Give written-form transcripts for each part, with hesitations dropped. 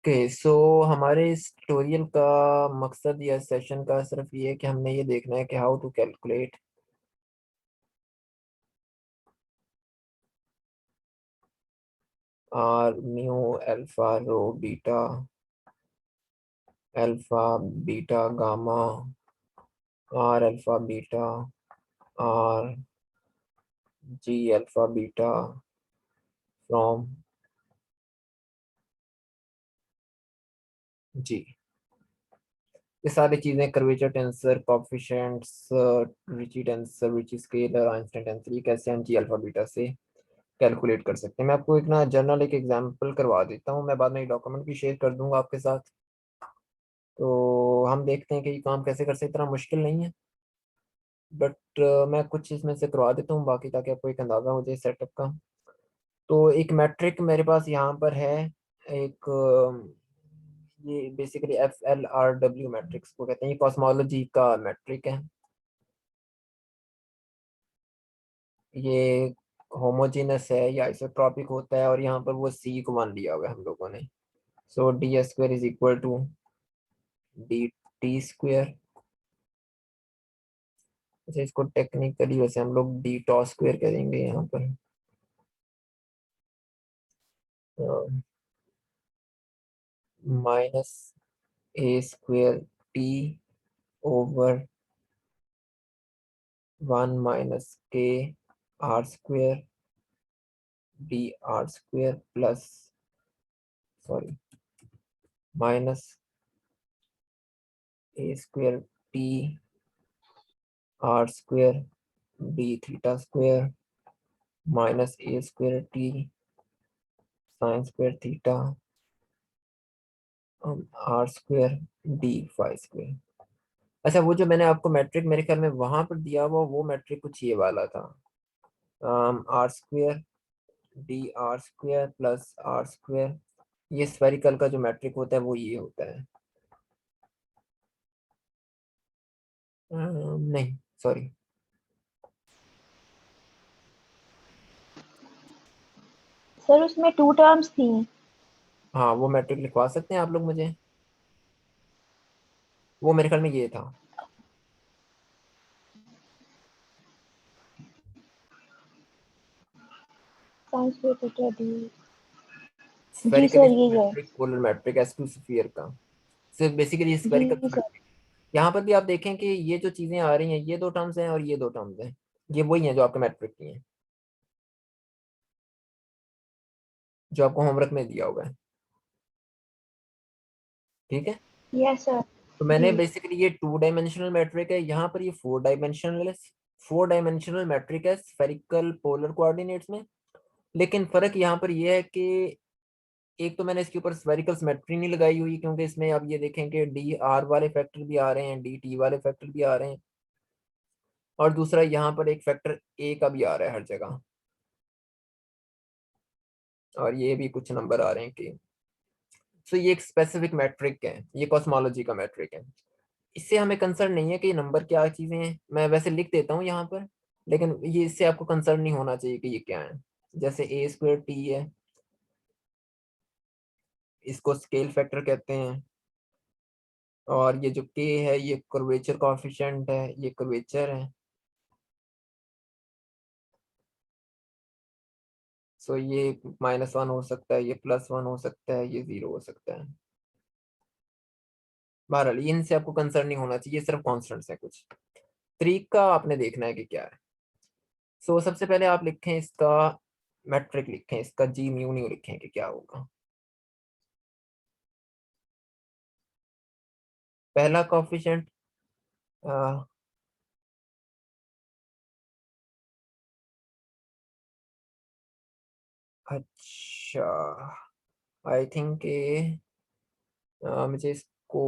Okay so हमारे इस tutorial का मकसद या सेशन का सिर्फ ये है कि हमने ये देखना है कि how to calculate R mu alpha rho beta alpha beta gamma R alpha beta R g alpha beta from g. ये सारी चीजें curvature tensor coefficients Ricci tensor Ricci scalar Einstein tensor ये कैसे हम जी अल्फा बीटा से calculate कर सकते हैं। मैं आपको एक ना जनरल एक एग्जांपल करवा देता हूँ, मैं बाद में डॉक्यूमेंट भी शेयर कर दूंगा आपके साथ। तो हम देखते हैं कि ये काम कैसे कर सकते हैं, इतना मुश्किल नहीं है बट मैं कुछ इसमें से करवा देता हूँ बाकी, ताकि आपको एक अंदाजा हो जाए सेटअप का। तो एक मैट्रिक मेरे पास यहाँ पर है, एक ये बेसिकली FLRW मैट्रिक्स को कहते हैं, ये कॉस्मोलॉजी का मैट्रिक है। ये होमोजेनस है या आइसोट्रॉपिक होता है, और यहाँ पर वो C को मान लिया हुआ है हम लोगों ने। So d square is equal to d t square. अच्छा, इसको टेक्निकली वैसे हम लोग डी टॉ स्क्वायर करेंगे यहाँ पर। Minus a square t over 1 - k r square d r square plus sorry minus a square t r square d theta square minus a square t sine square theta r square d phi square. अच्छा, वो जो मैंने आपको matric मेरे ख्याल में वहां पर दिया हुआ वो मैट्रिक कुछ ये वाला था, r square d r square plus r square. ये स्फेरिकल का जो मैट्रिक होता है वो ये होता है। नहीं सॉरी, सर उसमें 2 टर्म्स थी। हाँ वो मैट्रिक लिखवा सकते हैं आप लोग मुझे, वो मेरे ख्याल में ये था। Sine square theta d. जी स्फेरिकल सर, ये है। Symmetric polar metric S two sphere का सिर्फ बेसिकली स्फेरिकल जी सर। मैट्रिक। यहाँ पर भी आप देखें कि ये जो चीजें आ रही हैं ये दो टर्म्स हैं और ये दो टर्म्स हैं, ये वही हैं जो आपके मैट्रिक की हैं, जो आपको होमवर्क में दिया हुआ है। ठीक है, यस सर। तो मैंने जी। बेसिकली ये 2 डायमेंशनल मैट्रिक है, यहाँ पर ये 4 डायमेंशनल मैट्रिक है स्फेरिकल पोलर कोऑर्डिनेट्स में। लेकिन फर्क यहाँ पर ये है कि एक तो मैंने इसके ऊपर स्फेरिकल सिमेट्री नहीं लगाई हुई, क्योंकि इसमें आप ये देखें कि डी आर वाले फैक्टर भी आ रहे हैं, डी टी वाले फैक्टर भी आ रहे हैं, और दूसरा यहाँ पर एक फैक्टर ए का भी आ रहा है हर जगह, और ये भी कुछ नंबर आ रहे हैं कि। सो ये एक स्पेसिफिक मैट्रिक है, ये कॉस्मोलॉजी का मैट्रिक है। इससे हमें कंसर्न नहीं है कि ये नंबर क्या चीजें हैं, मैं वैसे लिख देता हूँ यहाँ पर, लेकिन ये इससे आपको कंसर्न नहीं होना चाहिए कि ये क्या है। जैसे ए स्क्वायर टी है, इसको स्केल फैक्टर कहते हैं, और ये जो के है ये कर्वेचर कॉएफिशिएंट है, ये कर्वेचर है। सो ये -1 हो सकता है, ये +1 हो सकता है, ये 0 हो सकता है। बहरहाल इनसे आपको कंसर्न नहीं होना चाहिए, सिर्फ कॉन्स्टेंट्स है कुछ। तरीका आपने देखना है कि क्या है। सो सबसे पहले आप लिखें इसका मैट्रिक, लिखें इसका जी म्यू न्यू, लिखें कि क्या होगा। पहला कॉफिशिएंट अच्छा, आई थिंक मुझे इसको,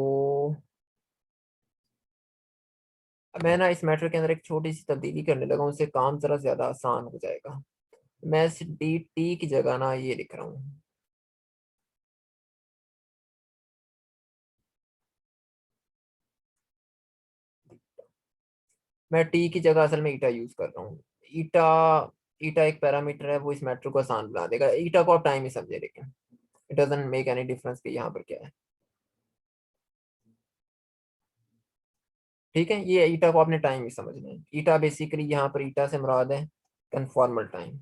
मैं ना इस मैटर के अंदर एक छोटी सी तब्दीली करने लगा हूँ, उससे काम जरा ज्यादा आसान हो जाएगा। मैं इस डी टी की जगह ना ये लिख रहा हूँ, मैं टी की जगह असल में ईटा यूज कर रहा हूँ। ईटा ईटा एक पैरामीटर है, वो इस मैट्रिक को आसान बना देगा। ईटा को आप टाइम ही समझे, लेकिन डजंट मेक एनी डिफरेंस कि यहाँ पर क्या है। ठीक है, ये ईटा को आपने टाइम ही समझना है। ईटा बेसिकली यहाँ पर ईटा से मुराद है कन्फॉर्मल टाइम,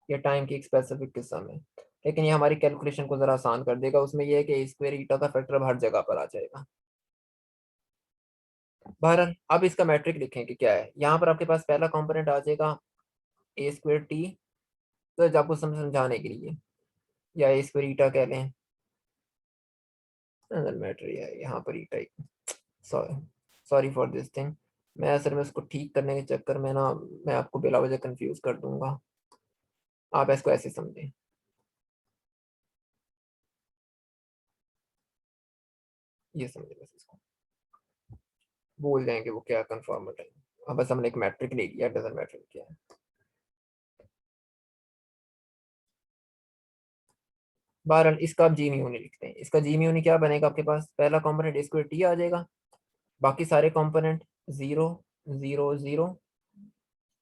ये टाइम की एक स्पेसिफिक किस्म है। लेकिन ये हमारी कैलकुलेशन को जरा आसान कर देगा। उसमें यह है कि ए स्क्वायर ईटा का फैक्टर अब हर जगह पर आ जाएगा। बहरहाल अब इसका मैट्रिक लिखें कि क्या है। यहाँ पर आपके पास पहला कंपोनेंट आ जाएगा ए स्क्वायर टी, तो आपको समझाने के लिए, या ए स्क्वायर ईटा कह लें, मैटर है यहाँ पर eta. Sorry sorry for this thing, मैं असल में उसको ठीक करने के चक्कर में ना मैं आपको बिला वजह कंफ्यूज कर दूंगा। आप इसको ऐसे समझें, ये समझे बस, इसको भूल जाएंगे वो क्या कन्फर्म है। अब बस हमने एक मैट्रिक ले लिया, डजंट मैटर क्या है। बहरहाल इसका आप जी म्यू नहीं लिखते हैं। इसका जी म्यू नहीं क्या बनेगा, आपके पास पहला कंपोनेंट ए स्क्वायर टी आ जाएगा, बाकी सारे कंपोनेंट जीरो जीरो जीरो,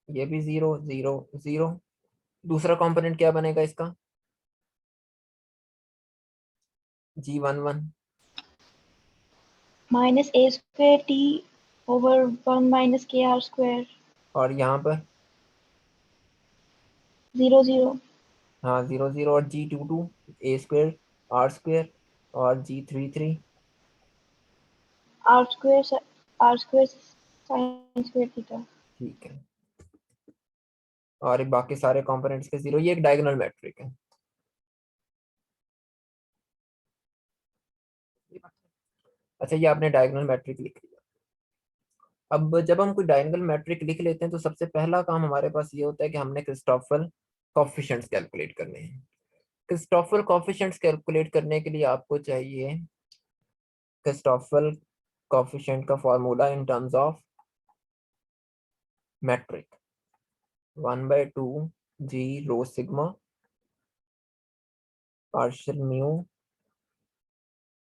ये भी जीरो जीरो जीरो। दूसरा कंपोनेंट क्या बनेगा इसका, g one one, minus a square t over 1 minus k r square, और यहाँ पर 0 0 हाँ जीरो जीरो, और g two two a square r square, और g three three, r square sine square theta. ठीक है। और ये बाकी सारे कंपोनेंट्स के जीरो, ये एक डायगोनल मैट्रिक है। अच्छा, ये आपने डायगोनल मैट्रिक लिख लिया। अब जब हम कोई डायगोनल मैट्रिक लिख लेते हैं तो सबसे पहला काम हमारे पास ये होता है कि हमने क्रिस्टोफर कॉफिशिएंट्स कैलकुलेट करने हैं। क्रिस्टोफर कॉफिशिएंट्स कैलकुलेट करने के लिए आपको चाहिए क्रिस्टोफर कॉफिशिएंट का formula in terms of metric 1/2 g rho sigma partial mu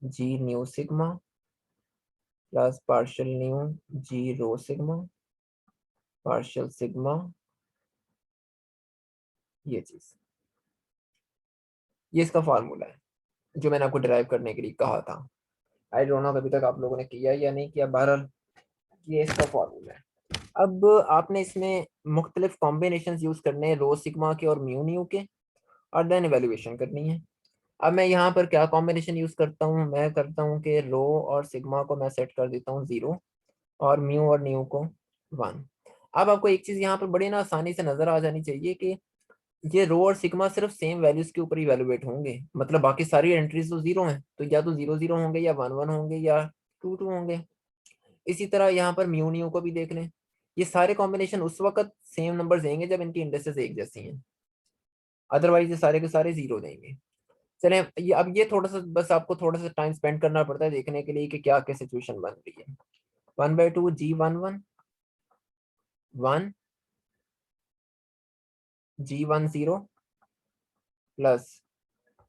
g nu sigma plus partial nu g rho sigma partial sigma, ये चीज, ये इसका फार्मूला है जो मैंने आपको डिराइव करने के लिए कहा था। आई डोंट नो अभी तक आप लोगों ने किया या नहीं किया, बहरहाल ये इसका फॉर्मूला है। अब आपने इसमें मुख्तलिफ कॉम्बिनेशन यूज करने हैं रो सिग्मा के और म्यू न्यू के, और देन एवेल्युएशन करनी है। अब मैं यहाँ पर क्या कॉम्बिनेशन यूज करता हूँ, मैं करता हूँ कि रो और सिग्मा को मैं सेट कर देता हूँ 0 और म्यू और न्यू को 1। अब आपको एक चीज यहाँ पर बड़ी ना आसानी से नजर आ जानी चाहिए कि ये रो और सिग्मा सिर्फ सेम वैल्यूज के ऊपर इवेलुएट होंगे, मतलब बाकी सारी एंट्रीज तो जीरो हैं, तो या तो 0 0 होंगे या 1 1 होंगे या 2 2 होंगे। इसी तरह यहाँ पर म्यू न्यू को भी देख लें, ये सारे कॉम्बिनेशन उस वक्त सेम नंबर देंगे जब इनकी इंडेक्सेस एक जैसी हैं, अदरवाइज ये सारे के सारे जीरो देंगे। चलें, ये अब ये थोड़ा सा बस आपको थोड़ा सा टाइम स्पेंड करना पड़ता है देखने के लिए कि क्या क्या सिचुएशन बन रही है। 1/2 जी वन वन 1 जी वन जीरो प्लस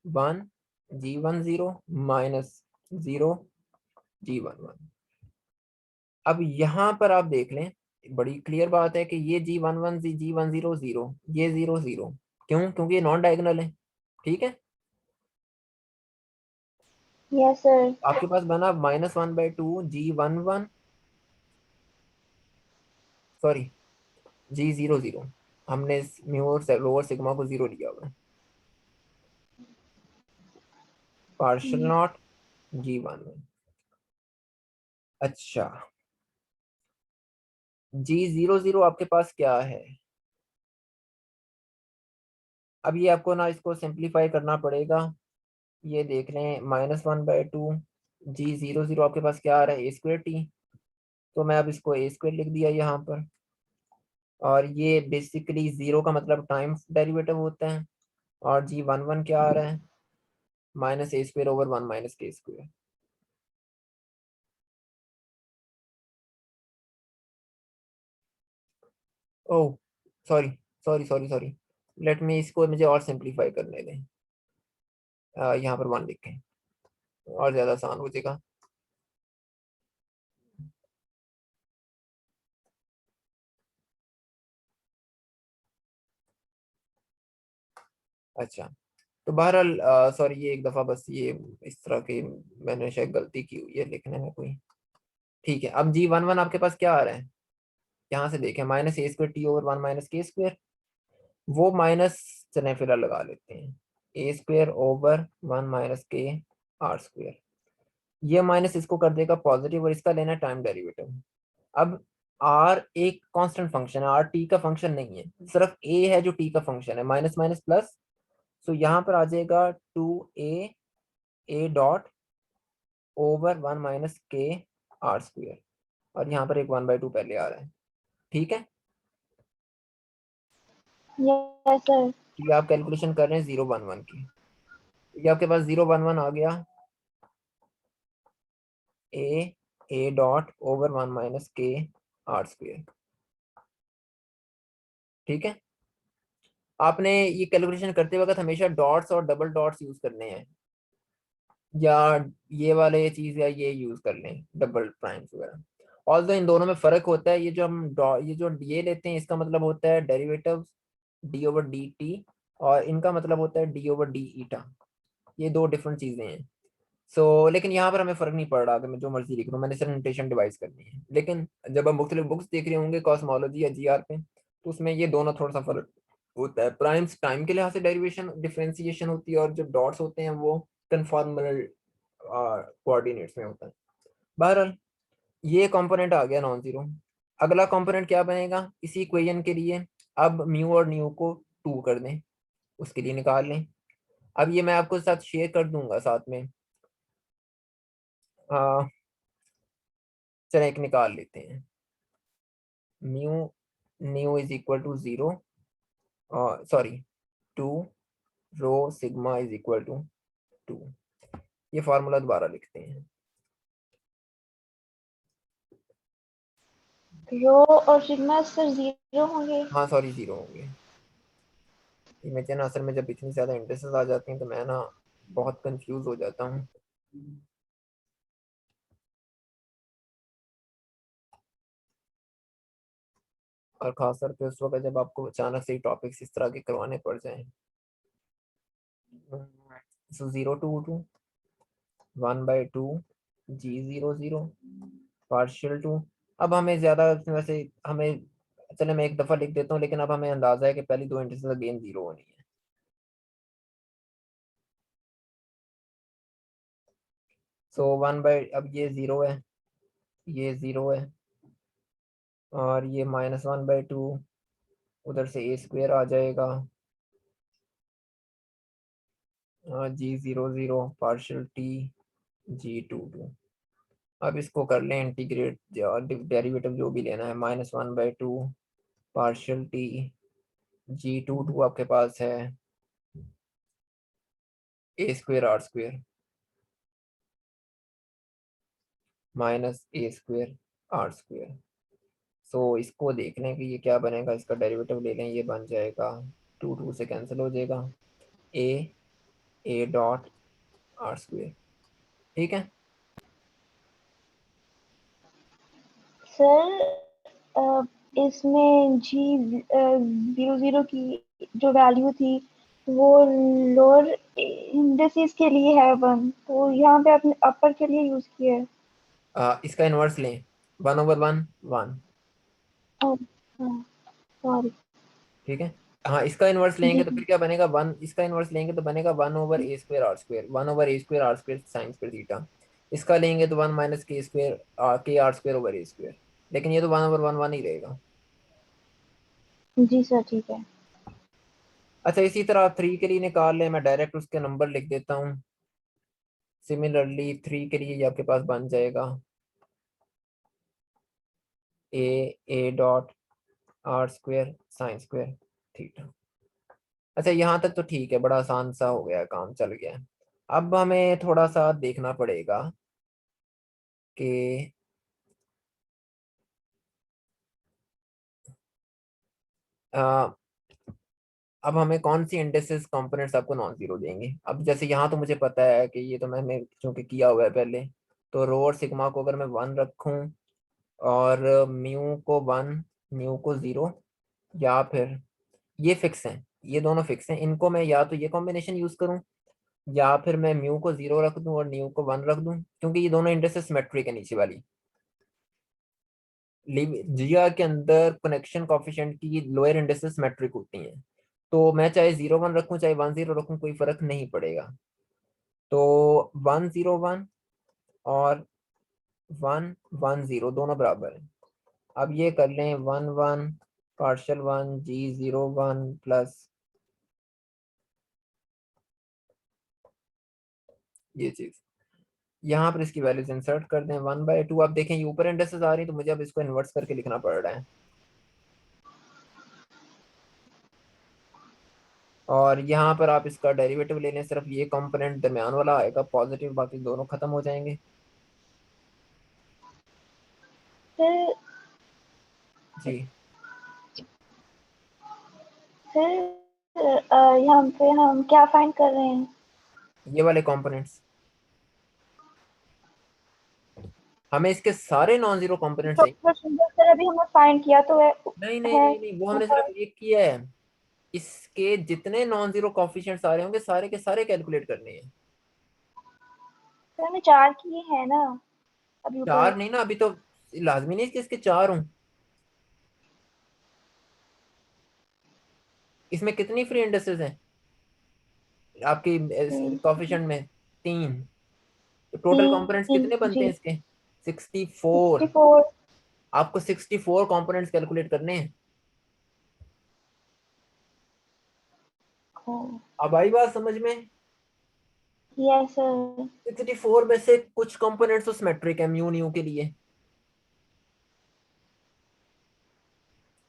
1 जी वन जीरो माइनस 0 जी वन वन। अब यहाँ पर आप देख लें, बड़ी क्लियर बात है कि ये जी वन वन जी वन जीरो जीरो, ये 0 0, क्यों, क्योंकि ये नॉन डायगोनल है। ठीक है, यस सर। आपके पास बना -1/2 g one one, sorry g zero zero, हमने म्यू और लोअर सिग्मा को जीरो लिया हुआ है, partial naught g one one. अच्छा, जी जीरो जीरो आपके पास क्या है, अब ये आपको ना इसको सिंप्लीफाई करना पड़ेगा। ये देख लें -1/2 जी जीरो जीरो आपके पास क्या आ रहा है, ए स्क्वायर टी, तो मैं अब इसको ए स्क्वायर लिख दिया यहाँ पर। और ये बेसिकली जीरो का मतलब टाइम डेरिवेटिव होता है, और जी वन वन क्या आ रहा है, -a² / 1 - k²। Oh sorry sorry sorry sorry, let me इसको मुझे और सिंप्लीफाई करने दें। यहाँ पर 1 लिखें और ज़्यादा आसान हो जाएगा। अच्छा, तो बहरहाल सॉरी, ये एक दफ़ा बस ये इस तरह की मैंने शायद गलती की हुई है लिखने में कोई। ठीक है, अब जी वन वन आपके पास क्या आ रहा है, यहाँ से देखें minus a square t over one minus k square, वो माइनस चने फिलहाल लगा लेते हैं, a square over one minus k r square, ये माइनस इसको कर देगा पॉजिटिव और इसका लेना टाइम डेरिवेटिव। अब आर एक कांस्टेंट फंक्शन है, आर टी का फंक्शन नहीं है, सिर्फ ए है जो टी का फंक्शन है, माइनस माइनस प्लस, तो यहाँ पर आ जाएगा two a dot over one minus k r square, और यहाँ पर एक 1/2 पहले आ रहा है। ठीक है, यस सर। ये आप कैलकुलेशन कर रहे हैं 0 1 1 की, ये आपके पास 0 1 1 आ गया, ए dot over one minus k r square. ठीक है, आपने ये कैलकुलेशन करते वक्त हमेशा डॉट्स और डबल डॉट्स यूज करने हैं, या ये वाले चीज या ये यूज कर लें डबल प्राइम्स वगैरह। ऑल्दो इन दोनों में फर्क होता है, ये जो हम ये जो ये लेते हैं इसका मतलब होता है derivative D over D T, और इनका मतलब होता है डी ओवर डी ईटा, ये दो डिफरेंट चीजें हैं। लेकिन यहाँ पर हमें फर्क नहीं पड़ रहा, अगर मैं जो मर्जी लिख रहा हूँ, मैंने सिर्फ नोटेशन डिवाइस करनी है। लेकिन जब हम मुख्तलिफ बुक्स देख रहे होंगे कॉस्मोलॉजी या जीआर पे, तो उसमें ये दोनों थोड़ा सा फर्क होता है। प्राइम्स टाइम के लिहाज से डेरिवेशन डिफरेंशिएशन होती है, और जो डॉट्स होते हैं वो कन्फॉर्मल कोऑर्डिनेट्स में होता है। बहरहाल ये कंपोनेंट आ गया नॉन जीरो। अगला कंपोनेंट क्या बनेगा इसी इक्वेशन के लिए, अब म्यू और न्यू को 2 कर दें, उसके लिए निकाल लें। अब ये मैं आपको साथ शेयर कर दूंगा साथ में, चलो एक निकाल लेते हैं, mu nu is equal to 0, sorry 2 rho sigma is equal to 2। ये फार्मूला दोबारा लिखते हैं, रो और सिग्मा सर जीरो होंगे। हाँ सॉरी 0 होंगे। इमेजिन असल में जब इतनी ज़्यादा इंडेक्सेस आ जाती हैं तो मैं ना बहुत कंफ्यूज हो जाता हूँ। और खासतौर पे उस वक्त जब आपको अचानक से टॉपिक्स इस तरह के करवाने पड़ जाएं। सो 0 to 2 1/2 g 0 0 पार्शियल 2। अब हमें ज़्यादा वैसे हमें, चले मैं एक दफ़ा लिख देता हूँ, लेकिन अब हमें अंदाज़ा है कि पहली दो इंडेक्सेस अगेन 0 होनी है। अब ये 0 है, ये 0 है, और ये -1/2, उधर से ए स्क्वायर आ जाएगा, g 0 0 पार्शियल टी g 2 2। अब इसको कर लें इंटीग्रेट, डेरिवेटिव जो भी लेना है, -1/2 पार्शियल टी g 2 2 आपके पास है a square r square minus a square r square. इसको देखने की ये क्या बनेगा, इसका डेरिवेटिव ले लें, ये बन जाएगा 2 2 से कैंसिल हो जाएगा, ए ए डॉट आर स्क्वायर। ठीक है, सर इसमें जी 0 0 की जो वैल्यू थी वो लोअर इंडिसेस के लिए है 1, तो यहाँ पे आपने अपर के लिए यूज किया है। इसका इन्वर्स लें, 1/1 1। हाँ, सॉरी। ठीक है, हाँ इसका इन्वर्स जी लेंगे तो फिर क्या बनेगा, 1, इसका इन्वर्स लेंगे तो बनेगा 1/a² r², 1/a² r² sign square theta. इसका लेंगे तो 1 माइनस k² r², लेकिन ये तो 1/1 1 ही रहेगा। जी सर ठीक है। अच्छा, इसी तरह आप 3 के लिए निकाल लें, मैं डायरेक्ट उसके नंबर लिख देता हूँ। सिमिलरली 3 के लिए ये आपके पास बन जाएगा ए dot r² sign square theta. अच्छा यहाँ तक तो ठीक है, बड़ा आसान सा हो गया, काम चल गया। अब हमें थोड़ा सा देखना पड़ेगा कि आ, अब हमें कौन सी इंडेक्सेस कंपोनेंट्स आपको नॉन जीरो देंगे। अब जैसे यहाँ तो मुझे पता है कि ये तो मैंने चूंकि किया हुआ है पहले, तो रो और सिग्मा को अगर मैं 1 रखूँ, और म्यू को 1 न्यू को 0, या फिर ये फिक्स हैं, ये दोनों फिक्स हैं, इनको मैं या तो ये कॉम्बिनेशन यूज करूं या फिर मैं म्यू को 0 रख दूं और न्यू को 1 रख दूं, क्योंकि ये दोनों इंडिसेस सिमेट्रिक है नीचे वाली। जिया के अंदर कनेक्शन कोफिशिएंट की लोअर इंडिसेस सिमेट्रिक होती हैं, तो मैं चाहे 0 1 रखूं चाहे 1 0 रखूं कोई फर्क नहीं पड़ेगा। तो 1 0 1 और 1 1 0 दोनों बराबर है। अब ये कर लें 1 1 पार्शियल 1 G 0 1 प्लस ये चीज, यहाँ पर इसकी वैल्यूज इंसर्ट कर दें 1/2। आप देखें ये ऊपर इंडेक्सेस आ रही है, तो मुझे अब इसको इन्वर्स करके लिखना पड़ रहा है। और यहाँ पर आप इसका डेरिवेटिव ले लें, सिर्फ ये कंपोनेंट दरमियान वाला आएगा पॉजिटिव, बाकी दोनों खत्म हो जाएंगे। फिर जी यहाँ पे हम क्या फाइंड कर रहे हैं? ये वाले कंपोनेंट्स, हमें इसके सारे नॉन जीरो कंपोनेंट चाहिए। सर अभी हमने फाइंड किया तो नहीं नहीं है नहीं नहीं, वो हमने सिर्फ ऊपर। एक किया है। इसके जितने नॉन जीरो कॉफिशिएंट्स आ रहे होंगे सारे के सारे कैलकुलेट करने हैं। सर हमने 4 किए हैं ना अभी ऊपर। चार नहीं ना, अभी तो लाजमी नहीं कि इसके चार हों। इसमें कितनी फ्री इंडस्ट्रीज हैं आपकी कॉफिशिएंट में? 3। तो टोटल कंपोनेंट्स तीन कितने बनते जी। हैं इसके? 64। 64। आपको 64 कंपोनेंट्स कैलकुलेट करने हैं। अब आई बात समझ में? Yes sir. 64 में से कुछ कंपोनेंट्स तो सिमेट्रिक है म्यू न्यू के लिए,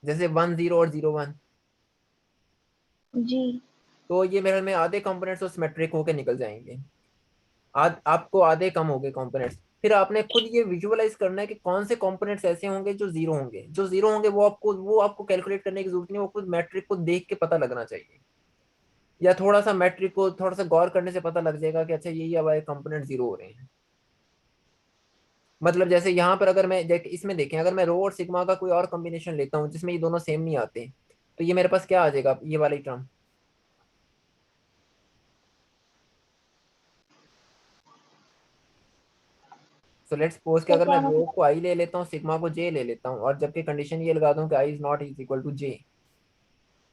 जैसे 1 0 और 0 1। जी। तो ये मेरे में आधे कंपोनेंट्स तो सिमेट्रिक होके निकल जाएंगे। आपको आधे कम हो गए कंपोनेंट्स। फिर आपने खुद ये विजुअलाइज करना है कि कौन से कंपोनेंट्स ऐसे होंगे जो जीरो होंगे। जो जीरो होंगे वो आपको कैलकुलेट करने की जरूरत नहीं, वो खुद मैट्रिक को देख के पता लगना चाहिए, या थोड़ा सा मैट्रिक को थोड़ा सा गौर करने से पता लग जाएगा कि अच्छा यही हमारे कंपोनेंट जीरो हो रहे हैं। मतलब जैसे यहाँ पर अगर मैं इसमें देखें, अगर मैं रो और सिग्मा का कोई और कॉम्बिनेशन लेता हूँ जिसमें ये दोनों सेम नहीं आते, तो ये मेरे पास क्या आ जाएगा, ये वाली टर्म। सो लेट्स सपोज कि सर अगर मैं क्या रो मतलब? को आई ले लेता हूँ सिग्मा को जे ले लेता हूँ, और जबकि कंडीशन ये लगा दूं कि i is not is equal to j,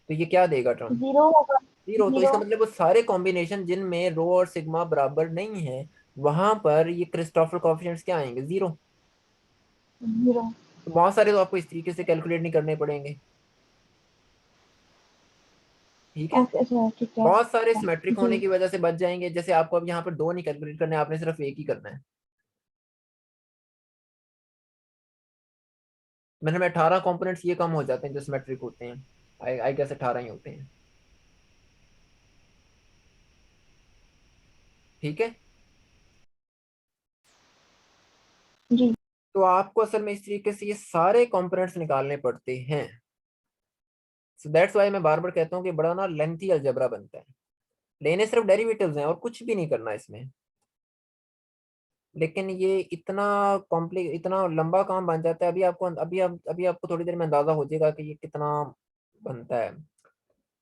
तो ये क्या देगा टर्म? 0 होगा। जीरो। तो 0। इसका मतलब वो सारे कॉम्बिनेशन जिनमें रो और सिग्मा बराबर नहीं है, वहां पर ये क्रिस्टोफर कॉफिशिएंट्स क्या आएंगे? जीरो। 0। तो बहुत सारे तो आपको इस तरीके से कैलकुलेट नहीं करने पड़ेंगे। ठीक है, ओके सर ठीक है। बहुत सारे सिमेट्रिक जी। होने की वजह से बच जाएंगे। जैसे आपको अब यहाँ पर दो नहीं कैलकुलेट करने, आपने सिर्फ एक ही करना है। मतलब में 18 कंपोनेंट्स ये कम हो जाते हैं जो सिमेट्रिक होते हैं। आई गेस 18 ही होते हैं। ठीक है, जी। तो आपको असल में इस तरीके से ये सारे कंपोनेंट्स निकालने पड़ते हैं। सो दैट्स वाई मैं बार बार कहता हूँ कि बड़ा ना लेंथी अलजेब्रा बनता है। लेने सिर्फ डेरिवेटिव्स हैं और कुछ भी नहीं करना इसमें, लेकिन ये इतना कॉम्प्लिक इतना लंबा काम बन जाता है। अभी आपको थोड़ी देर में अंदाजा हो जाएगा कि ये कितना बनता है।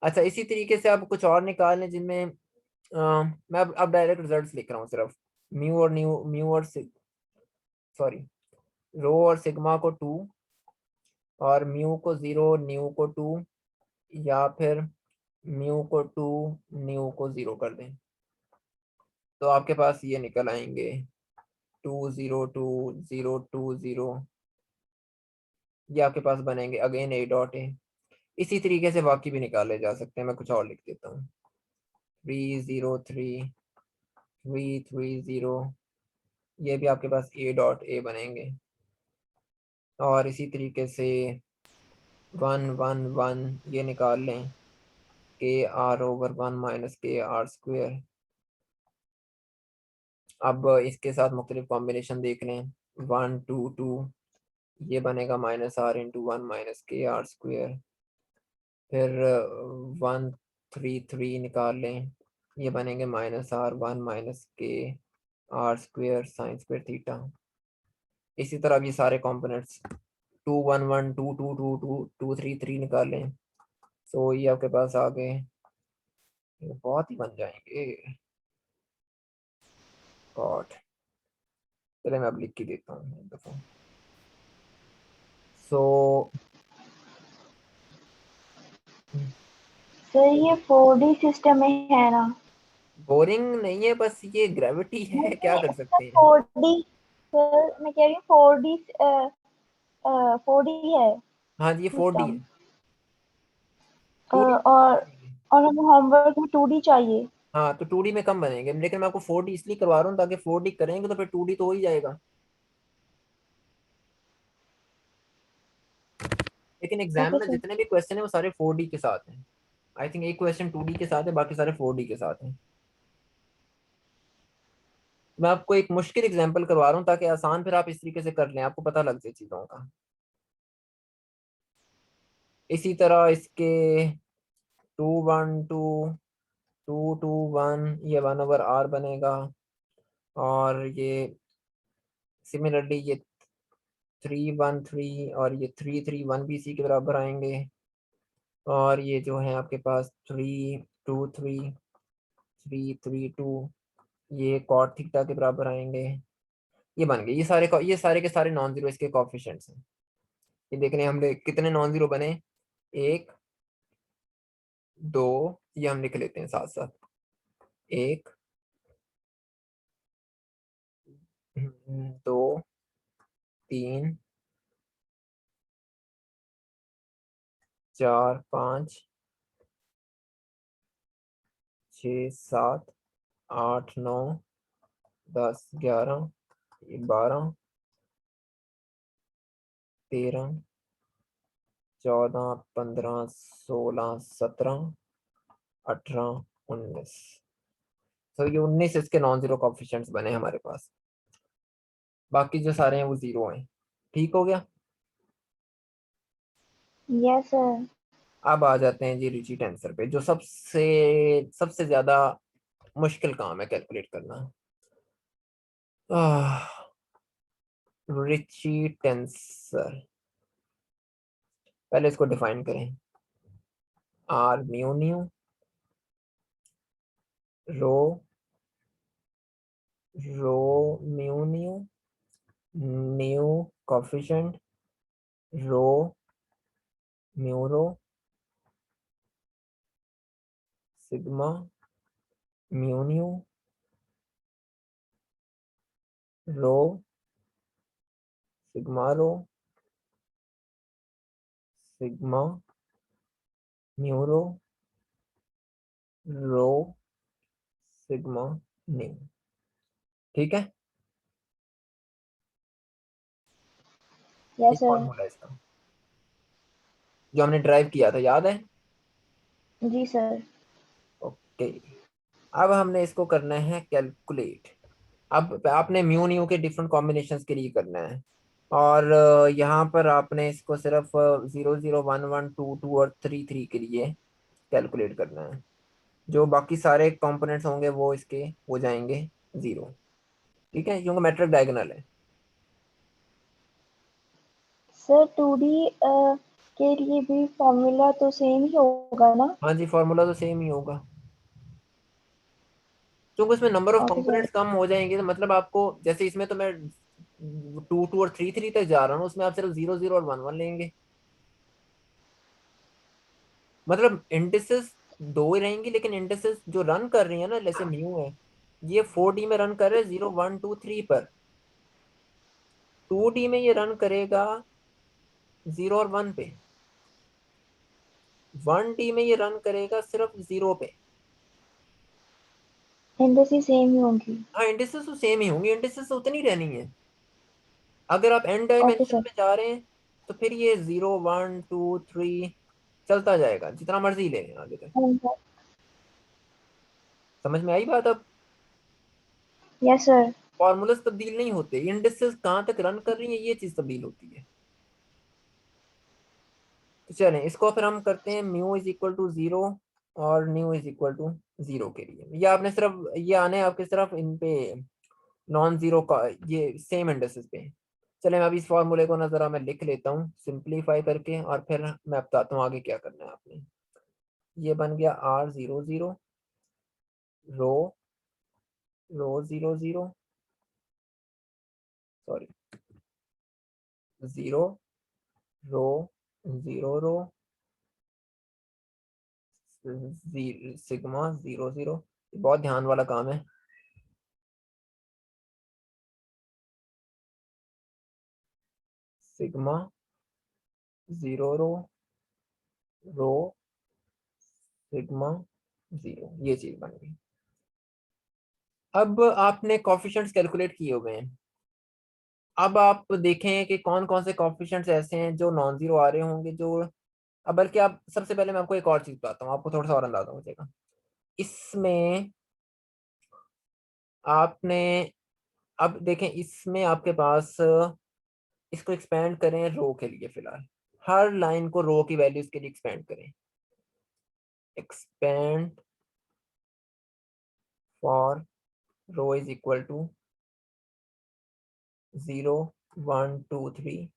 अच्छा, इसी तरीके से आप कुछ और निकाल लें जिनमें मैं अब डायरेक्ट रिजल्ट्स लिख रहा हूँ सिर्फ। म्यू और सॉरी, रो और सिग्मा को 2, और म्यू को 0 न्यू को 2, या फिर म्यू को 2 न्यू को 0 कर दें, तो आपके पास ये निकल आएंगे 2 0 2 0 2 0। ये आपके पास बनेंगे अगेन A.A। इसी तरीके से बाकी भी निकाले जा सकते हैं। मैं कुछ और लिख देता हूँ 3 0 3 3 3 0। ये भी आपके पास A.A बनेंगे। और इसी तरीके से 1 1 1 ये निकाल लें KR/1 - KR²। अब इसके साथ मुख्तलिफ कॉम्बिनेशन देख लें 1 2 2, ये बनेगा -R × 1 - KR²। फिर 1 3 3 निकाल लें, ये बनेंगे -R 1 - KR²sin²θ। इसी तरह अब ये सारे कंपोनेंट्स 2 1 1 2 2 2 2 2 3 3 निकाल लें, तो ये आपके पास आ गए ये बहुत ही बन जाएंगे। गॉड, चले मैं अब लिख के देता हूँ एक दफा। सो सर ये 4D सिस्टम में है ना? बोरिंग नहीं है, बस ये ग्रेविटी है, क्या नहीं कर इसका सकते हैं। 4D, सर मैं कह रही हूँ 4D, 4D है हाँ जी, ये 4D सिस्टम। है। 2D और हमें होमवर्क में 2D चाहिए। हाँ, तो 2D में कम बनेंगे, लेकिन मैं आपको 4D इसलिए करवा रहा हूँ ताकि 4D करेंगे तो फिर 2D तो हो ही जाएगा। लेकिन एग्जाम ओके में सर। जितने भी क्वेश्चन है वो सारे 4D के साथ हैं। आई थिंक एक क्वेश्चन 2D के साथ है, बाकी सारे 4D के साथ हैं। मैं आपको एक मुश्किल एग्जांपल करवा रहा हूँ ताकि आसान फिर आप इस तरीके से कर लें, आपको पता लग जाए चीज़ों का। इसी तरह इसके 2 1 2 2 2 1, ये 1/r बनेगा। और ये सिमिलरली ये 3 1 3 और ये 3 3 1 भी इसी के बराबर आएंगे। और ये जो है आपके पास 3 2 3 3 3 2, ये कॉट थीटा के बराबर आएंगे। ये बन गए, ये सारे के सारे नॉन जीरो इसके कोफिशिएंट्स हैं। ये देख रहे हैं हमने कितने नॉन जीरो बने, 1 2, ये हम लिख लेते हैं साथ साथ, 1 2 3 4 5 6 7 8 9 10 11 13 14 15 16 17 18 19। तो ये 19 इसके नॉन जीरो कोफिशिएंट्स बने हमारे पास। बाकी जो सारे हैं वो जीरो हैं। ठीक हो गया। Yes sir. अब आ जाते हैं जी रिची टेंसर पे, जो सबसे सबसे ज्यादा मुश्किल काम है कैलकुलेट करना। रिची टेंसर, पहले इसको डिफाइन करें। R mu nu rho rho mu nu nu coefficient rho mu rho sigma mu nu rho sigma rho sigma mu rho sigma nu. ठीक है, ये यस सर। फॉर्मूला है इसका जो हमने ड्राइव किया था, याद है। जी सर। ओके, अब हमने इसको करना है कैलकुलेट। अब आपने म्यू न्यू के डिफरेंट कॉम्बिनेशंस के लिए करना है। और यहाँ पर आपने इसको सिर्फ 0 0 1 1 2 2 और 3 3 के लिए कैलकुलेट करना है। जो बाकी सारे कंपोनेंट्स होंगे वो इसके हो जाएंगे जीरो। ठीक है, क्योंकि मैट्रिक डायगोनल है। सर 2D के लिए भी फॉर्मूला तो सेम ही होगा ना? हाँ जी, फॉर्मूला तो सेम ही होगा, क्योंकि उसमें number of okay sir. Components कम हो जाएंगे। तो मतलब आपको, जैसे इसमें तो मैं 2 2 और 3 3 तक जा रहा हूँ, उसमें आप सिर्फ 0 0 और 1 1 लेंगे। मतलब इंडिसेस दो ही रहेंगी, लेकिन इंडिसेस जो रन कर रही है ना, जैसे न्यू है, ये 4D में रन कर रहे हैं 0 1 2 3 पर। 2D में ये रन करेगा 0 और 1 पे। 1D में ये रन करेगा सिर्फ जीरो पे। इंडेक्स सेम ही होंगी। हाँ, इंडिसेस तो सेम ही होंगी, इंडिसेस तो उतनी रहनी है। अगर आप एन ओके डायमेंशन सर। में जा रहे हैं तो फिर ये 0 1 2 3 चलता जाएगा, जितना मर्जी ले लें आगे तक। समझ में आई बात अब। Yes sir. फॉर्मूलाज तब्दील नहीं होते, इंडिसेस कहाँ तक रन कर रही है ये चीज तब्दील होती है। तो चलें, इसको फिर हम करते हैं mu is equal to zero और nu is equal to zero के लिए। ये आपने सिर्फ ये आने हैं आपके सिर्फ इन पे नॉन जीरो का, ये सेम इंडिसेस पे। चले, मैं अभी इस फॉर्मूले को ना जरा मैं लिख लेता हूँ सिंप्लीफाई करके, और फिर मैं बताता हूँ आगे क्या करना है आपने। ये बन गया R 0 0 रो रो 0 0, सॉरी 0 रो 0 रो सिग्मा 0 0। बहुत ध्यान वाला काम है। सिग्मा 0 रो रो सिग्मा 0, ये चीज बन गई। अब आपने कॉफिशिएंट्स कैलकुलेट किए हुए हैं। अब आप देखें कि कौन कौन से कॉफिशिएंट्स ऐसे हैं जो नॉन जीरो आ रहे होंगे, जो अब बल्कि आप सबसे पहले मैं आपको एक और चीज बताता हूँ, आपको थोड़ा सा और अंदाजा हो जाएगा। इसमें आपने अब देखें, इसमें आपके पास इसको एक्सपेंड करें रो के लिए, फिलहाल हर लाइन को रो की वैल्यूज के लिए एक्सपेंड करें। Expand for rho is equal to 0 1 2 3।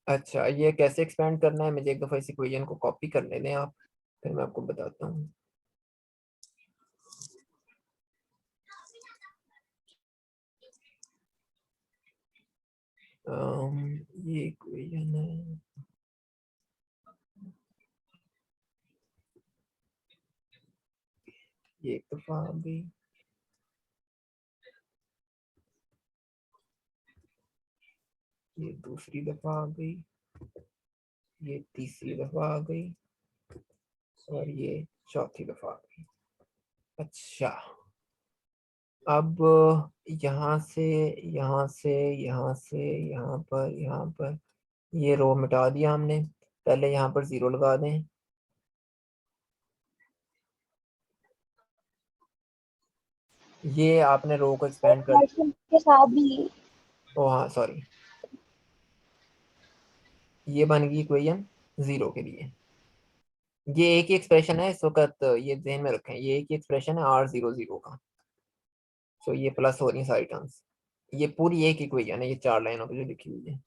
अच्छा, ये कैसे एक्सपेंड करना है, मुझे एक दफ़ा इस इक्वेशन को कॉपी करने दें आप, फिर मैं आपको बताता हूँ। ये इक्वेशन है, ये एक दफ़ा आ गई, ये दूसरी दफ़ा आ गई, ये तीसरी दफ़ा आ गई, और ये चौथी दफ़ा आ गई। अच्छा, अब यहाँ से यहाँ से यहाँ से यहाँ पर ये रो मिटा दिया हमने। पहले यहाँ पर 0 लगा दें। ये आपने रो को एक्सपेंड कर, मार्जिन के साथ भी। ओ हाँ सॉरी, ये बन गई इक्वेशन 0 के लिए। ये एक ही एक्सप्रेशन है इस वक्त, ये ध्यान में रखें, ये एक ही एक्सप्रेशन है R00 का। सो ये प्लस हो रही सारी टर्म्स, ये पूरी एक इक्वेशन है, ये 4 लाइनों पे जो लिखी हुई है।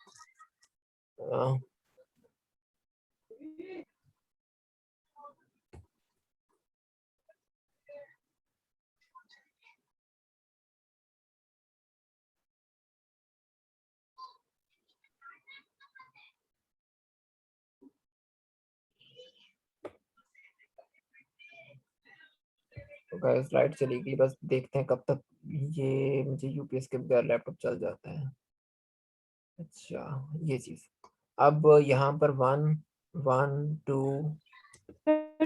तो गाइस लाइट चली गई, बस देखते हैं कब तक ये मुझे यूपीएस के बगैर लैपटॉप चल जाता है। अच्छा, ये चीज अब यहाँ पर 1 1 2,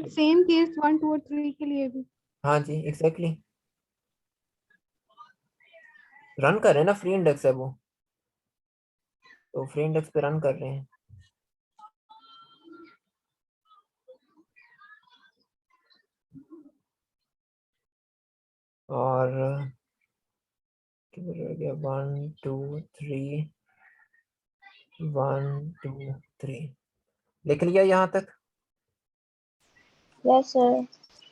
सेम केस 1 2 और 3 के लिए भी। हाँ जी एग्जैक्टली, रन कर रहे हैं ना, फ्री इंडेक्स है वो, तो फ्री इंडेक्स पे रन कर रहे हैं। और किधर रह गया, 1 2 3 1 2 3, लिख लिया यहाँ तक। Yes sir.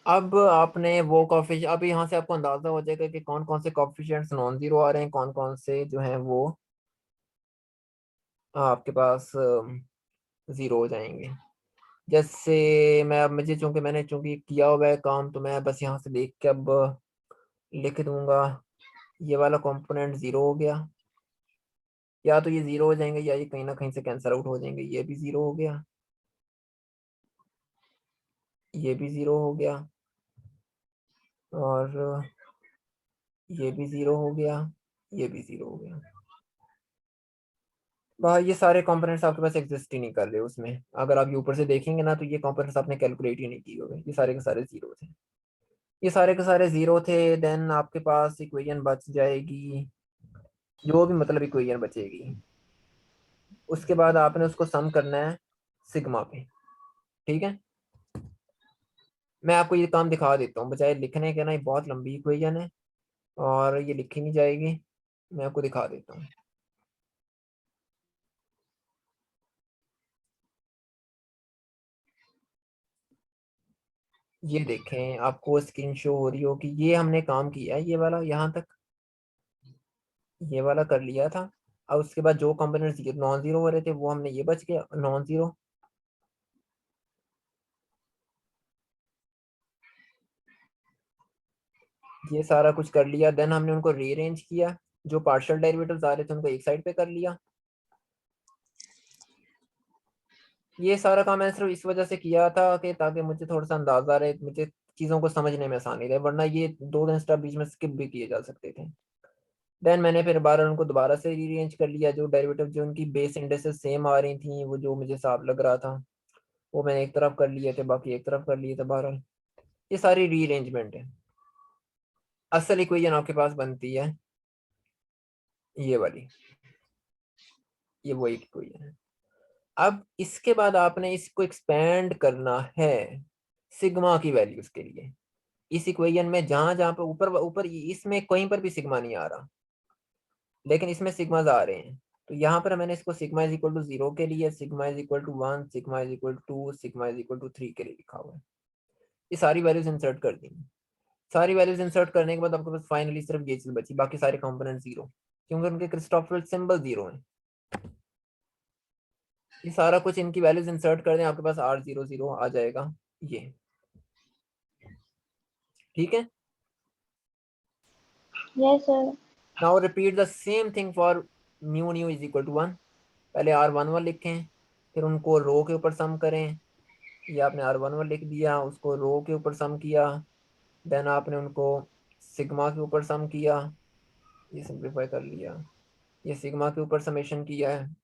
अब आपने वो कॉफी, अब यहाँ से आपको अंदाजा हो जाएगा कि कौन कौन से कॉफिशिएंट्स नॉन जीरो आ रहे हैं, कौन कौन से जो हैं वो आपके पास जीरो हो जाएंगे। जैसे मैं अब मुझे चूंकि मैंने चूंकि किया हुआ है काम, तो मैं बस यहाँ से देख के अब लिख दूंगा, ये वाला कंपोनेंट जीरो हो गया, या तो ये जीरो हो जाएंगे या ये कहीं ना कहीं से कैंसिल आउट हो जाएंगे। ये भी जीरो हो गया, ये भी जीरो हो गया, और ये भी जीरो हो गया, ये भी जीरो हो गया। भाई ये सारे कंपोनेंट्स आपके पास एग्जिस्ट ही नहीं कर रहे उसमें, अगर आप ऊपर से देखेंगे ना तो ये कंपोनेंट्स आपने कैलकुलेट ही नहीं किए हुए, ये सारे के सारे जीरो थे, ये सारे के सारे जीरो थे। देन आपके पास इक्वेशन बच जाएगी, जो भी मतलब इक्वेशन बचेगी, उसके बाद आपने उसको सम करना है सिग्मा पे। ठीक है, मैं आपको ये काम दिखा देता हूँ, बजाय लिखने के ना, ये बहुत लंबी इक्वेशन है और ये लिखी नहीं जाएगी, मैं आपको दिखा देता हूँ। ये देखें, आपको स्क्रीन शो हो रही हो कि ये हमने काम किया है, ये वाला यहाँ तक, ये वाला कर लिया था। अब उसके बाद जो कंपोनेंट्स नॉन जीरो हो रहे थे वो हमने, ये बच गया नॉन जीरो, ये सारा कुछ कर लिया। देन हमने उनको रीअरेंज किया, जो पार्शियल डेरिवेटिव्स आ रहे थे उनको एक साइड पे कर लिया। ये सारा काम मैंने सिर्फ इस वजह से किया था कि ताकि मुझे थोड़ा सा अंदाजा रहे, मुझे चीज़ों को समझने में आसानी रहे, वरना ये 2 दिन स्टेप बीच में स्किप भी किए जा सकते थे। देन मैंने फिर बार उनको दोबारा से रीअरेंज कर लिया, जो डेरिवेटिव जो उनकी बेस इंडेक्सेस सेम आ रही थी, वो जो मुझे हिसाब लग रहा था वो मैंने एक तरफ कर लिए थे, बाकी एक तरफ कर लिए थे। बहरहाल ये सारी रीअरेंजमेंट है। असल इक्वेशन आपके पास बनती है ये वाली, ये वो इक्वेशन है। अब इसके बाद आपने इसको एक्सपेंड करना है सिग्मा की वैल्यूज के लिए। इस इक्वेशन में जहां जहां पे ऊपर ऊपर इसमें कहीं पर भी सिग्मा नहीं आ रहा, लेकिन इसमें सिग्माज आ रहे हैं। तो यहाँ पर मैंने इसको सिग्मा इज इक्वल टू 0 के लिए, sigma is equal to 1, sigma is equal to 2, sigma is equal to 3 के लिए लिखा हुआ है। ये सारी वैल्यूज इंसर्ट कर दी। सारी वैल्यूज इंसर्ट करने के बाद आपके पास फाइनली सिर्फ ये चीज बची, बाकी सारे कंपोनेंट 0, क्योंकि उनके क्रिस्टोफर सिंबल 0 है। ये सारा कुछ इनकी वैल्यूज इंसर्ट कर दें, आपके पास R00 आ जाएगा ये। ठीक है। Yes sir. Now repeat the same thing for mu nu is equal to 1। पहले R11 लिखें, फिर उनको रो के ऊपर सम करें। ये आपने R11 लिख दिया, उसको रो के ऊपर सम किया। देन आपने उनको सिग्मा के ऊपर सम किया, ये सिंप्लीफाई कर लिया, ये सिग्मा के ऊपर समेशन किया है,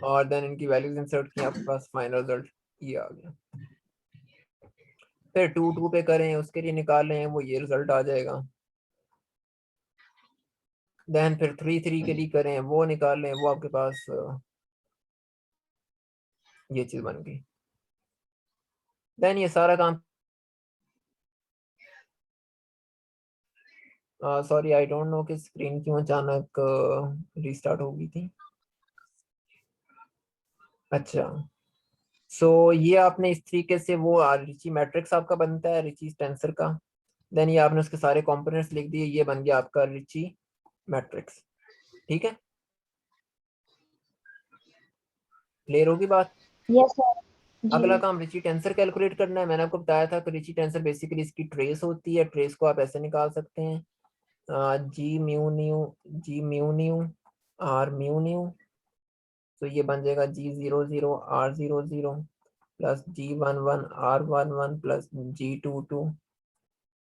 और देन इनकी वैल्यूज इंसर्ट की, आपके पास फाइनल रिजल्ट ये आ गया। फिर 2 2 पे करें, उसके लिए निकालें, वो ये रिजल्ट आ जाएगा। देन फिर 3 3 के लिए करें, वो निकालें, वो आपके पास ये चीज बन गई। देन ये सारा काम, सॉरी आई डोंट नो कि स्क्रीन क्यों अचानक रीस्टार्ट हो गई थी। अच्छा, सो ये आपने इस तरीके से वो रिची मैट्रिक्स आपका बनता है, रिची टेंसर का। देन ये आपने उसके सारे कंपोनेंट्स लिख दिए, ये बन गया आपका रिची मैट्रिक्स। ठीक है, क्लियर होगी बात। Yes sir. जी। अगला काम रिची टेंसर कैलकुलेट करना है। मैंने आपको बताया था कि रिची टेंसर बेसिकली इसकी ट्रेस होती है। ट्रेस को आप ऐसे निकाल सकते हैं, g mu nu, g mu nu, R mu nu. तो ये बन जाएगा G00 R00 plus G11 R11 plus G22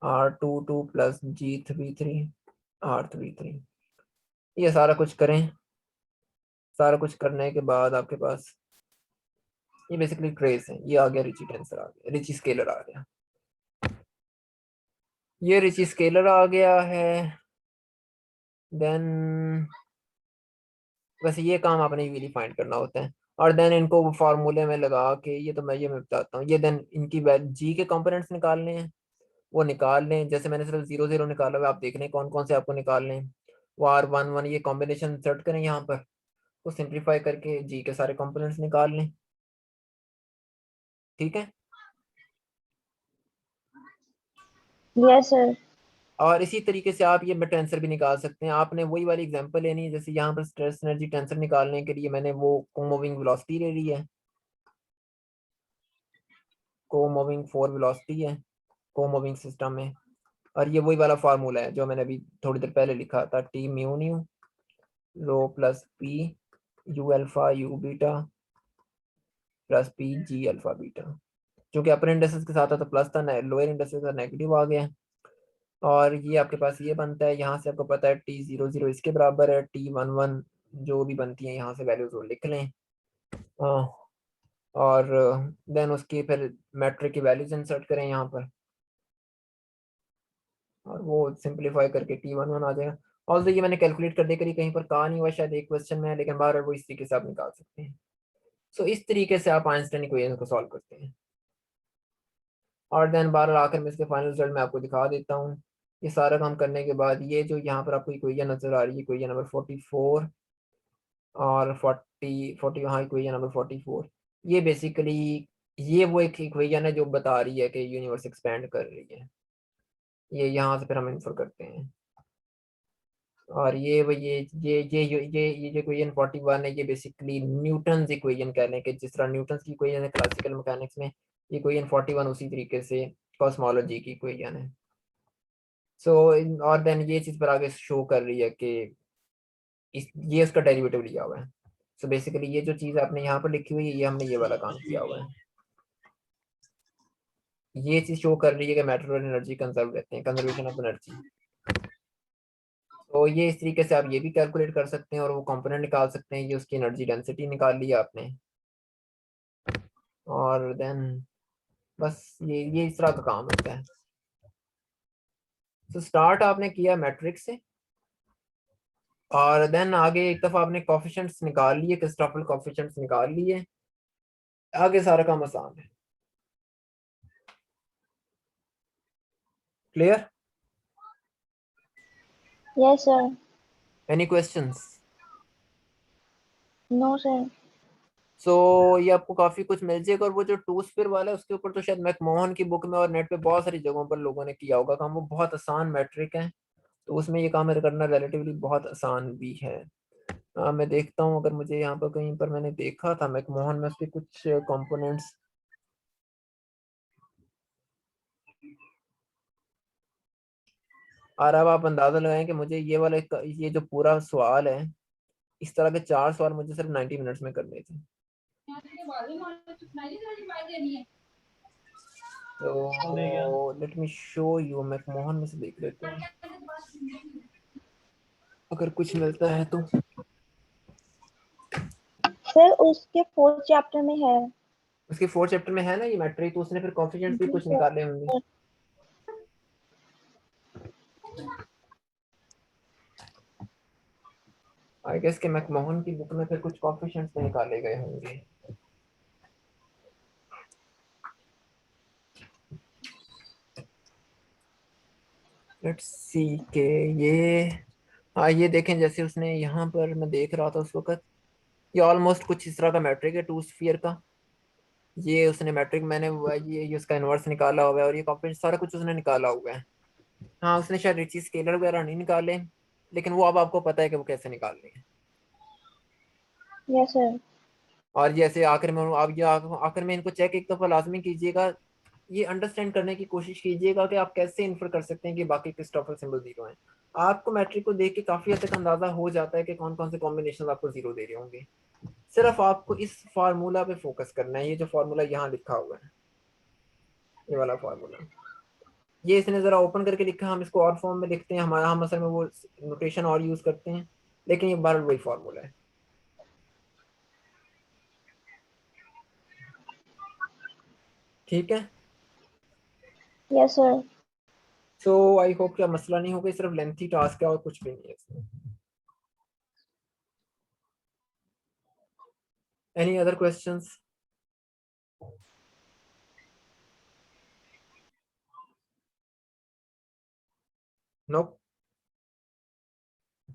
R22 plus G33 R33। ये सारा कुछ करें। सारा कुछ करने के बाद आपके पास ये बेसिकली ट्रेस है। ये आ गया रिची टेंसर, आ गया रिची स्केलर आ गया, ये रिची स्केलर आ गया है। देन वैसे ये काम आपने यूजली फाइंड करना होता है, और देन इनको वो फार्मूले में लगा के, ये तो मैं बताता हूँ। ये देन इनकी जी के कंपोनेंट्स निकालने हैं, वो निकाल लें। जैसे मैंने सिर्फ 0 0 निकाला हुआ, आप देख लें कौन कौन से आपको निकालने हैं। वो R11 ये कॉम्बिनेशन सेट करें यहाँ पर, तो सिंप्लीफाई करके जी के सारे कंपोनेंट्स निकाल लें। ठीक है, यस सर। और इसी तरीके से आप ये टेंसर भी निकाल सकते हैं। आपने वही वाली एग्जांपल लेनी है, जैसे यहाँ पर स्ट्रेस एनर्जी टेंसर निकालने के लिए मैंने वो को-मूविंग वेलोसिटी ले ली है। को-मूविंग 4 वेलोसिटी है को-मूविंग सिस्टम में, और ये वही वाला फार्मूला है जो मैंने अभी थोड़ी देर पहले लिखा था, T mu nu rho plus P U alpha U beta plus P G alpha beta. जो कि अपर इंडेक्सेस के साथ था तो प्लस था, लोअर इंडेक्सेस का नेगेटिव आ गया। और ये आपके पास ये बनता है, यहाँ से आपको पता है T00 इसके बराबर है, T11 जो भी बनती है यहाँ से वैल्यूज वो लिख लें। और देन उसकी फिर मैट्रिक की वैल्यूज इंसर्ट करें यहाँ पर, और वो सिंप्लीफाई करके T11 आ जाएगा। ऑल्सो ये मैंने कैलकुलेट करने के लिए कहीं पर कहा नहीं हुआ, शायद एक क्वेश्चन में है, लेकिन बार वो इस तरीके से आप निकाल सकते हैं। सो इस तरीके से आप आइंस्टाइन इक्वेशन को सॉल्व करते हैं। और देन बार आखिर में इसके फाइनल रिजल्ट मैं आपको दिखा देता हूँ। ये सारा काम करने के बाद ये जो यहाँ पर आपको इक्वेशन नजर आ रही है, इक्वेशन नंबर 44 और 40 हाँ इक्वेशन नंबर 44, ये बेसिकली ये वो एक इक्वेशन है जो बता रही है कि यूनिवर्स एक्सपैंड कर रही है। ये यहाँ से फिर हम इन्फर करते हैं। और ये वो ये जो इक्वेशन 41 है, ये बेसिकली न्यूटन्स इक्वेशन कहने के, जिस तरह न्यूटन्स की इक्वेशन है क्लासिकल मैकेनिक्स में, ये इक्वेशन 41 उसी तरीके से कॉस्मोलॉजी की इक्वेशन है। सो और देन ये चीज पर आगे शो कर रही है कि ये उसका डेरिवेटिव लिया हुआ है। सो बेसिकली ये जो चीज आपने यहाँ पर लिखी हुई है, ये हमने ये वाला काम किया हुआ है। ये चीज शो कर रही है कि मैटर और एनर्जी कंजर्व रहते हैं, कंजर्वेशन ऑफ एनर्जी। तो ये इस तरीके से आप ये भी कैलकुलेट कर सकते हैं और वो कंपोनेंट निकाल सकते हैं। ये उसकी एनर्जी डेंसिटी निकाल लिया आपने, और देन बस ये इस तरह का काम होता है। तो स्टार्ट आपने किया मैट्रिक्स से, और देन आगे एक दफा आपने कोफिशिएंट्स निकाल लिए, क्रिस्टोफल कोफिशिएंट्स निकाल लिए, आगे सारा काम आसान है। Clear? Yes, sir. Any questions? No, sir. सो ये आपको काफी कुछ मिल जाएगा। और वो जो टू स्फीयर वाला है उसके ऊपर तो शायद मैकमोहन की बुक में और नेट पे बहुत सारी जगहों पर लोगों ने किया होगा काम। वो बहुत आसान मैट्रिक है, तो उसमें ये काम करना रिलेटिवली बहुत आसान भी है। मैं देखता हूँ, अगर मुझे यहाँ पर कहीं पर मैंने देखा था मैकमोहन में उसके कुछ कंपोनेंट्स। और अब आप अंदाजा लगाएं कि मुझे ये वाला ये जो पूरा सवाल है, इस तरह के 4 सवाल मुझे सिर्फ 90 मिनट्स में करने थे। तो let me show you, McMahon में से देख लेते हैं अगर कुछ मिलता है तो। Sir, उसके 4th चैप्टर में है। उसके 4th चैप्टर में है ना ये मैट्रिक, तो उसने फिर कोफिशिएंट्स भी जी कुछ सर। निकाले होंगे। आई गेस के मैकमोहन की बुक में फिर कुछ कोफिशिएंट्स तो निकाले गए होंगे। लेट्स सी के ये, हाँ ये देखें, जैसे उसने यहाँ पर मैं देख रहा था उस वक्त, ये ऑलमोस्ट कुछ इस तरह का मैट्रिक है टू स्फीयर का। ये उसने मैट्रिक, मैंने ये उसका इनवर्स निकाला हुआ है, और ये कॉम्पोनेंट सारा कुछ उसने निकाला हुआ है। हाँ उसने शायद रिची स्केलर वगैरह नहीं निकाले, लेकिन वो अब आपको पता है कि वो कैसे निकालने हैं। Yes, sir. और जैसे आखिर में आप ये आखिर में इनको चेक एक दफा लाजमी कीजिएगा, ये अंडरस्टैंड करने की कोशिश कीजिएगा कि आप कैसे इन्फर कर सकते हैं कि बाकी क्रिस्टोफर सिंबल जीरो हैं। आपको मैट्रिक को देख के काफी हद तक अंदाजा हो जाता है कि कौन कौन से कॉम्बिनेशन आपको जीरो दे रहे होंगे। सिर्फ आपको इस फार्मूला पे फोकस करना है। ये जो फार्मूला यहाँ लिखा हुआ है, ये वाला फार्मूला, ये इसने जरा ओपन करके लिखा है, हम इसको और फॉर्म में लिखते हैं, हमारा हम असल में वो नोटेशन और यूज करते हैं, लेकिन ये बार वही फार्मूला है। ठीक है। Yes, sir. So I hope क्या मसला नहीं होगा, सिर्फ लेंथी टास्क है और कुछ भी नहीं है इसमें। Any other questions? नो?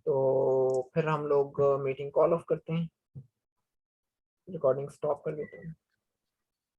तो फिर हम लोग मीटिंग कॉल ऑफ करते हैं, रिकॉर्डिंग स्टॉप कर देते हैं।